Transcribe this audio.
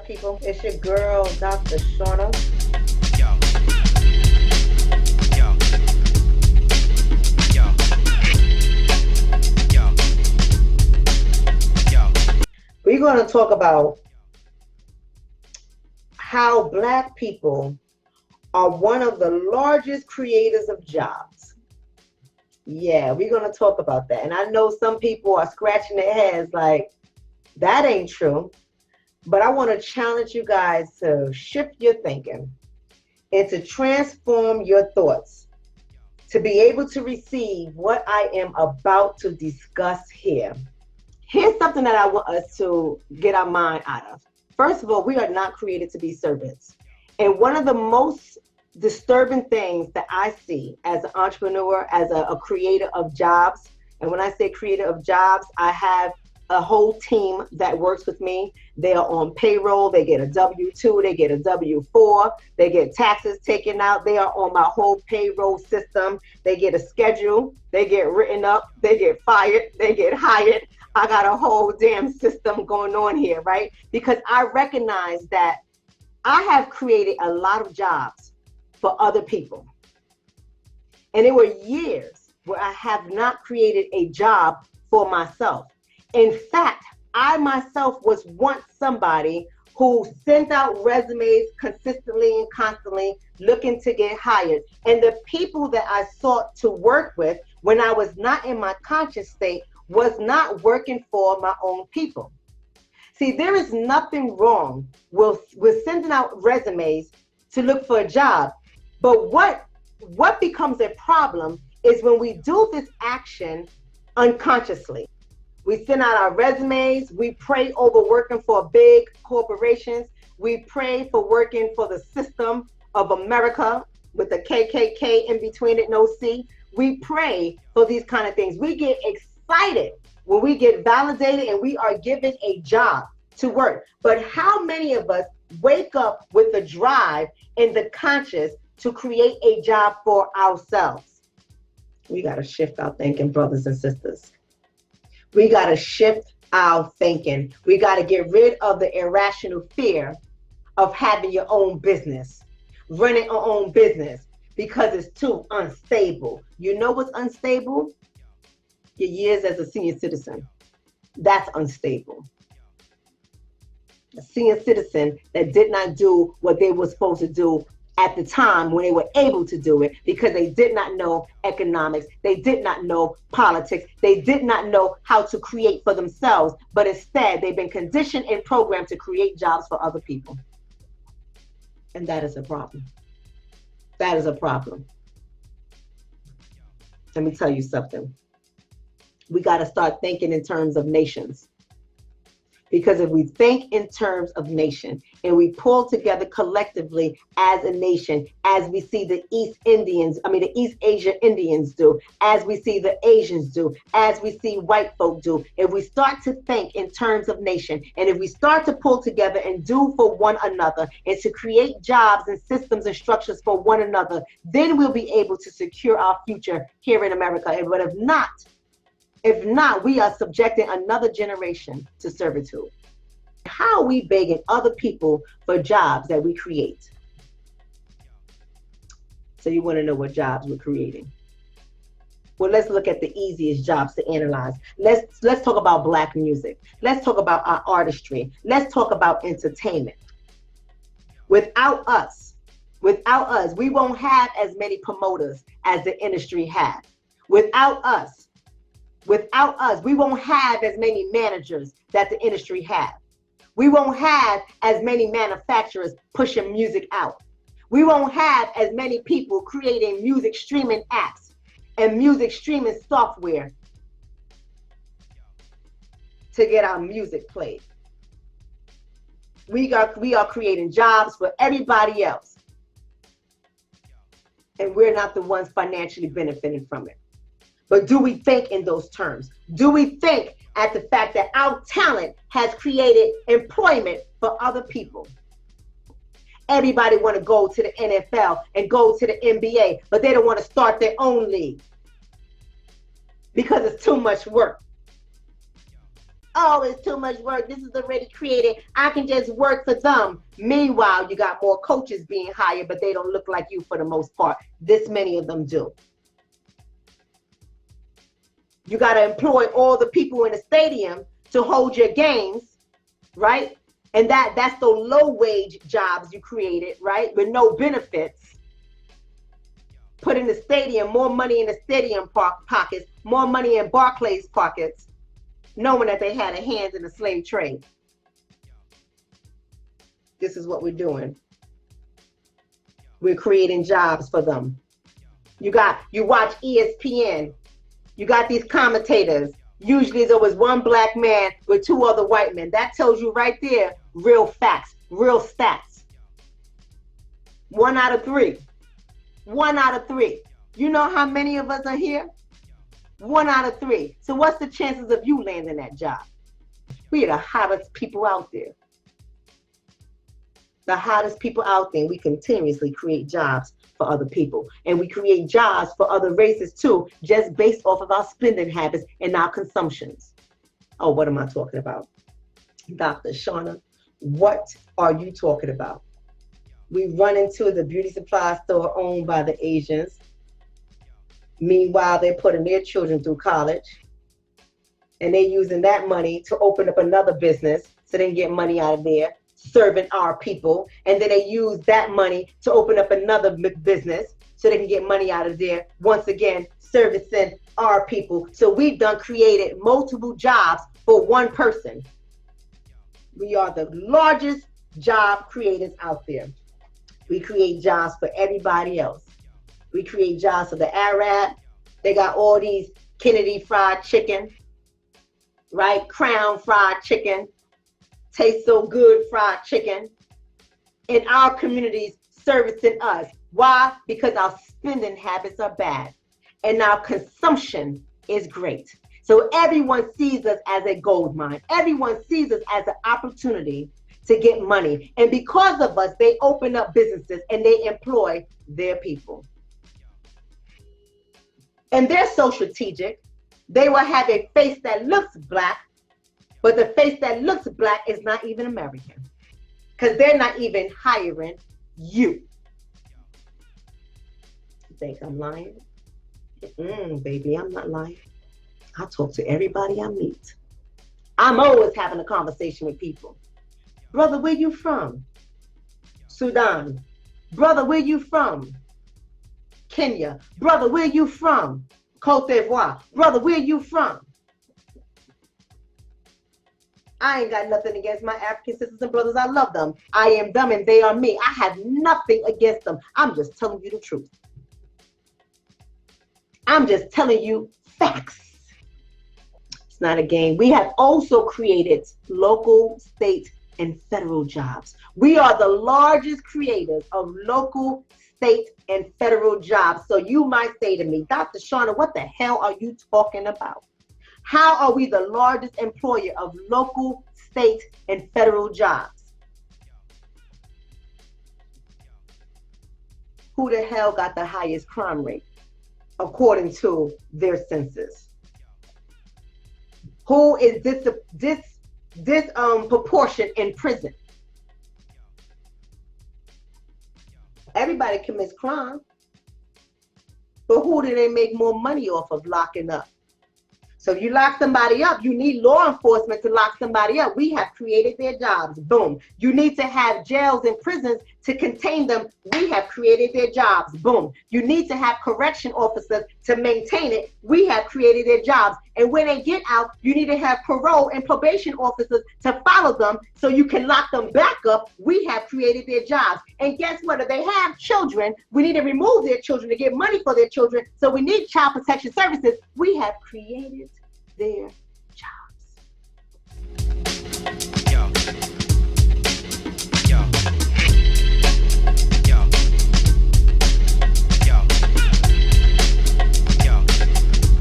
people? It's your girl, Dr. Shonna. Yo, yo, yo, yo, yo. We're going to talk about how Black people are one of the largest creators of jobs. Yeah, we're going to talk about that. And I know some people are scratching their heads like, that ain't true. But I want to challenge you guys to shift your thinking and to transform your thoughts to be able to receive what I am about to discuss here. Here's something that I want us to get our mind out of. First of all, we are not created to be servants. And one of the most disturbing things that I see as an entrepreneur, as a creator of jobs, and when I say creator of jobs, I have a whole team that works with me. They are on payroll. They get a W-2, they get a W-4, they get taxes taken out. They are on my whole payroll system. They get a schedule. They get written up. They get fired. They get hired. I got a whole damn system going on here, right? Because I recognize that I have created a lot of jobs for other people. And there were years where I have not created a job for myself. In fact, I myself was once somebody who sent out resumes consistently and constantly looking to get hired. And the people that I sought to work with when I was not in my conscious state was not working for my own people. See, there is nothing wrong with sending out resumes to look for a job. But what becomes a problem is when we do this action unconsciously. We send out our resumes. We pray over working for big corporations. We pray for working for the system of America with the KKK in between it, no C. We pray for these kind of things. We get excited when we get validated and we are given a job to work. But how many of us wake up with the drive and the conscious to create a job for ourselves? We got to shift our thinking, brothers and sisters. We got to shift our thinking. We got to get rid of the irrational fear of having your own business, running our own business, because it's too unstable. You know what's unstable? Your years as a senior citizen. That's unstable. A senior citizen that did not do what they were supposed to do at the time when they were able to do it, because they did not know economics, they did not know politics, they did not know how to create for themselves, but instead they've been conditioned and programmed to create jobs for other people. And that is a problem. That is a problem. Let me tell you something. We got to start thinking in terms of nations. Because if we think in terms of nation and we pull together collectively as a nation, as we see the the East Asia Indians do, as we see the Asians do, as we see white folk do, if we start to think in terms of nation, and if we start to pull together and do for one another and to create jobs and systems and structures for one another, then we'll be able to secure our future here in America. But if not, we are subjecting another generation to servitude. How are we begging other people for jobs that we create? So you want to know what jobs we're creating? Well, let's look at the easiest jobs to analyze. Let's talk about Black music. Let's talk about our artistry. Let's talk about entertainment. Without us, we won't have as many promoters as the industry has. Without us, we won't have as many managers that the industry has. We won't have as many manufacturers pushing music out. We won't have as many people creating music streaming apps and music streaming software to get our music played. We are creating jobs for everybody else. And we're not the ones financially benefiting from it. But do we think in those terms? Do we think at the fact that our talent has created employment for other people? Everybody want to go to the NFL and go to the NBA, but they don't want to start their own league because it's too much work. Oh, it's too much work. This is already created. I can just work for them. Meanwhile, you got more coaches being hired, but they don't look like you for the most part. This many of them do. You got to employ all the people in the stadium to hold your games, right? And that's the low wage jobs you created, right? With no benefits. Put in the stadium, more money in the stadium pockets, more money in Barclays pockets, knowing that they had a hand in the slave trade. This is what we're doing. We're creating jobs for them. You watch ESPN. You got these commentators. Usually there was one black man with two other white men. That tells you right there, real facts, real stats. 1 out of 3. 1 out of 3. You know how many of us are here? 1 out of 3. So what's the chances of you landing that job? We are the hottest people out there. The hottest people out there. We continuously create jobs for other people. And we create jobs for other races too, just based off of our spending habits and our consumptions. Oh, what am I talking about? Dr. Shonna, what are you talking about? We run into the beauty supply store owned by the Asians. Meanwhile, they're putting their children through college. And they're using that money to open up another business so they can get money out of there, serving our people. And then they use that money to open up another business so they can get money out of there, once again, servicing our people. So we've done created multiple jobs for one person. We are the largest job creators out there. We create jobs for everybody else. We create jobs for the Arab. They got all these Kennedy fried chicken, right? Crown fried chicken. Tastes so good fried chicken. In our communities servicing us. Why? Because our spending habits are bad. And our consumption is great. So everyone sees us as a gold mine. Everyone sees us as an opportunity to get money. And because of us, they open up businesses and they employ their people. And they're so strategic. They will have a face that looks black, but the face that looks black is not even American. Because they're not even hiring you. You think I'm lying? Baby, I'm not lying. I talk to everybody I meet. I'm always having a conversation with people. Brother, where you from? Sudan. Brother, where you from? Kenya. Brother, where you from? Cote d'Ivoire. Brother, where you from? I ain't got nothing against my African sisters and brothers. I love them. I am them and they are me. I have nothing against them. I'm just telling you the truth. I'm just telling you facts. It's not a game. We have also created local, state, and federal jobs. We are the largest creators of local, state, and federal jobs. So you might say to me, Dr. Shonna, what the hell are you talking about? How are we the largest employer of local, state, and federal jobs? Who the hell got the highest crime rate according to their census? Who is this proportion in prison? Everybody commits crime, but who do they make more money off of locking up? So if you lock somebody up, you need law enforcement to lock somebody up. We have created their jobs. Boom. You need to have jails and prisons to contain them. We have created their jobs. Boom. You need to have correction officers to maintain it. We have created their jobs. And when they get out, you need to have parole and probation officers to follow them so you can lock them back up. We have created their jobs. And guess what? If they have children, we need to remove their children to get money for their children. So we need child protection services. We have created their